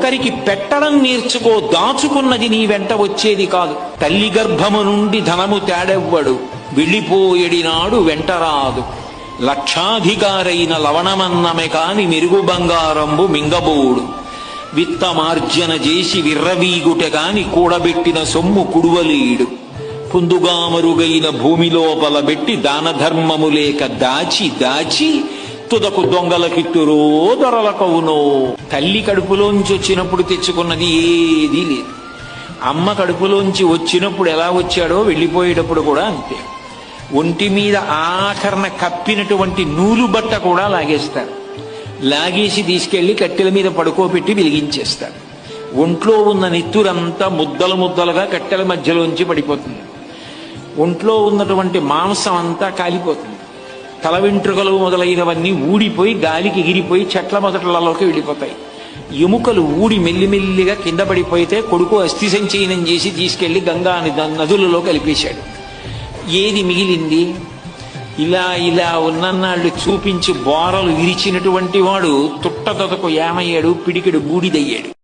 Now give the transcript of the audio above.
ఒకరికి పెట్టడం నేర్చుకో, దాచుకున్నది నీ వెంట వచ్చేది కాదు. తల్లి గర్భము నుండి ధనము తేడెవ్వడు, వెళ్ళిపోయేడినాడు వెంటరాదు. లక్షాధికారైన లవణమన్నమే కాని మెరుగు బంగారంబు మింగబోడు. విత్తమార్జన చేసి విర్రవీగుట కాని కూడబెట్టిన సొమ్ము కుడువలేడు. పుందుగామరుగైన భూమి లోపల పెట్టి దాన ధర్మము లేక దాచి దాచి తుదకు దొంగలకిత్తురో దొరలకవునో. తల్లి కడుపులోంచి వచ్చినప్పుడు తెచ్చుకున్నది ఏదీ లేదు. అమ్మ కడుపులోంచి వచ్చినప్పుడు ఎలా వచ్చాడో వెళ్ళిపోయేటప్పుడు కూడా అంతే. ఒంటి మీద ఆఖరణ కప్పినటువంటి నూలు బట్ట కూడా లాగేస్తారు. లాగేసి తీసుకెళ్లి కట్టెల మీద పడుకోబెట్టి వెలిగించేస్తారు. ఒంట్లో ఉన్న నెత్తురంతా ముద్దలు ముద్దలుగా కట్టెల మధ్యలోంచి పడిపోతుంది. ఒంట్లో ఉన్నటువంటి మాంసం అంతా కాలిపోతుంది. తల వెంట్రుకలు మొదలైనవన్నీ ఊడిపోయి గాలికి ఎగిరిపోయి చెట్ల మొదట్లలోకి వెళ్ళిపోతాయి. ఎముకలు ఊడి మెల్లిమెల్లిగా కింద పడిపోతే కొడుకు అస్థి సంచయనం చేసి తీసుకెళ్లి గంగా నదులలో కలిపేశాడు. ఏది మిగిలింది? ఇలా ఇలా ఉన్నన్నాళ్ళు చూపించి బోరలు విరిచినటువంటి వాడు తుట్టతొతకు ఏమయ్యాడు, పిడికెడు బూడిదయ్యాడు.